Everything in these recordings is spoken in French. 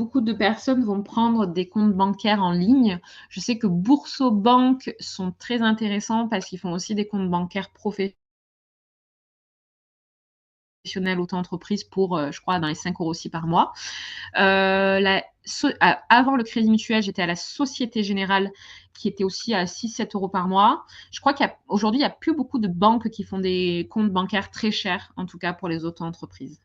beaucoup de personnes vont prendre des comptes bancaires en ligne. Je sais que Boursorama sont très intéressants parce qu'ils font aussi des comptes bancaires professionnels auto-entreprise pour, je crois dans les 5 € aussi par mois. Avant le Crédit Mutuel, j'étais à la Société Générale qui était aussi à 6-7 € par mois. Je crois qu'aujourd'hui, il y a plus beaucoup de banques qui font des comptes bancaires très chers, en tout cas pour les auto-entreprises.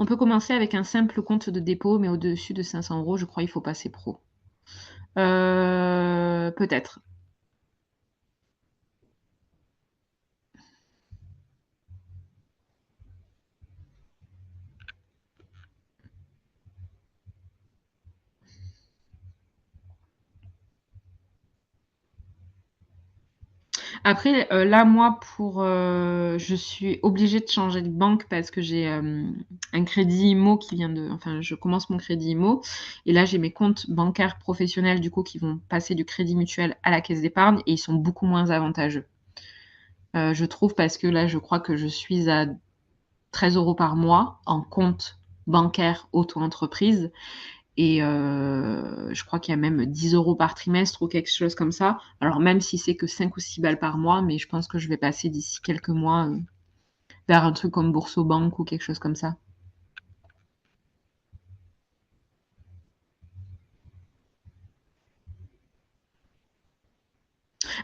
On peut commencer avec un simple compte de dépôt, mais au-dessus de 500 €, je crois, il faut passer pro. Peut-être. Après, là, moi, je suis obligée de changer de banque parce que j'ai, un crédit IMO qui vient de enfin, je commence mon crédit IMO et là, j'ai mes comptes bancaires professionnels, du coup, qui vont passer du Crédit Mutuel à la caisse d'épargne et ils sont beaucoup moins avantageux. Je trouve parce que là, je crois que je suis à 13 € par mois en compte bancaire auto-entreprise et je crois qu'il y a même 10 € par trimestre ou quelque chose comme ça. Alors même si c'est que 5 ou 6 balles par mois, mais je pense que je vais passer d'ici quelques mois, vers un truc comme Boursorama ou quelque chose comme ça.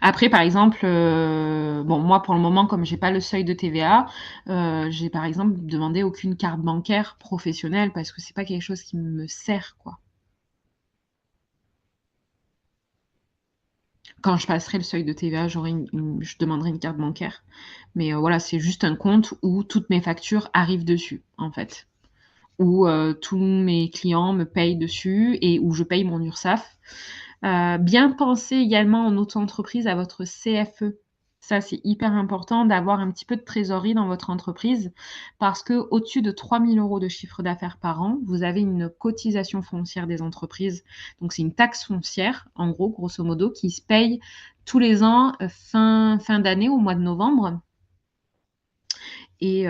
Après par exemple, bon moi pour le moment comme j'ai pas le seuil de TVA, j'ai par exemple demandé aucune carte bancaire professionnelle parce que c'est pas quelque chose qui me sert, quoi. Quand je passerai le seuil de TVA, je demanderai une carte bancaire. Mais voilà, c'est juste un compte où toutes mes factures arrivent dessus, en fait. Où tous mes clients me payent dessus et où je paye mon URSSAF. Bien penser également en auto-entreprise à votre CFE. Ça, c'est hyper important d'avoir un petit peu de trésorerie dans votre entreprise parce qu'au-dessus de 3 000 € de chiffre d'affaires par an, vous avez une cotisation foncière des entreprises. Donc c'est une taxe foncière, en gros, grosso modo, qui se paye tous les ans, fin d'année, au mois de novembre et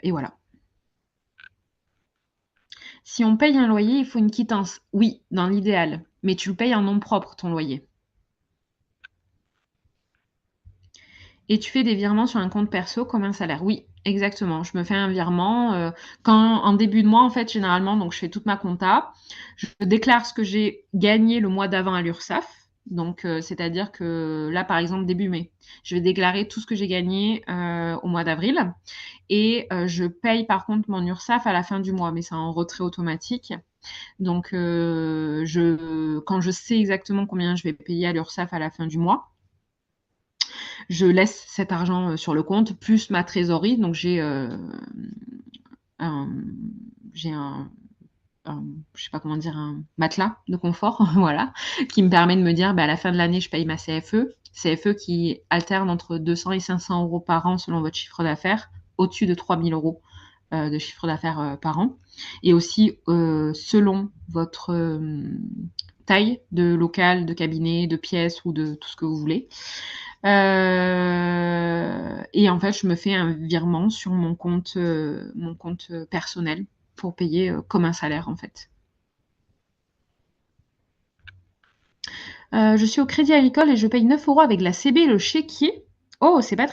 voilà. Si on paye un loyer, il faut une quittance. Oui, dans l'idéal, mais tu le payes en nom propre, ton loyer. Et tu fais des virements sur un compte perso comme un salaire? Oui, exactement. Je me fais un virement, quand en début de mois, en fait, généralement, donc je fais toute ma compta. Je déclare ce que j'ai gagné le mois d'avant à l'URSSAF. Donc, c'est-à-dire que là, par exemple, début mai, je vais déclarer tout ce que j'ai gagné, au mois d'avril et je paye par contre mon URSSAF à la fin du mois, mais c'est en retrait automatique. Donc, quand je sais exactement combien je vais payer à l'URSSAF à la fin du mois, je laisse cet argent, sur le compte, plus ma trésorerie. Donc un j'ai un je sais pas comment dire, un matelas de confort, voilà, qui me permet de me dire: «Bah, à la fin de l'année, je paye ma CFE». CFE qui alterne entre 200 et 500 € par an selon votre chiffre d'affaires, au-dessus de 3 000 € de chiffre d'affaires, par an et aussi, selon votre, taille de local, de cabinet, de pièce ou de tout ce que vous voulez. Et en fait, je me fais un virement sur mon compte, personnel pour payer, comme un salaire, en fait. Je suis au Crédit Agricole et je paye 9 € avec la CB et le chéquier. Oh, c'est pas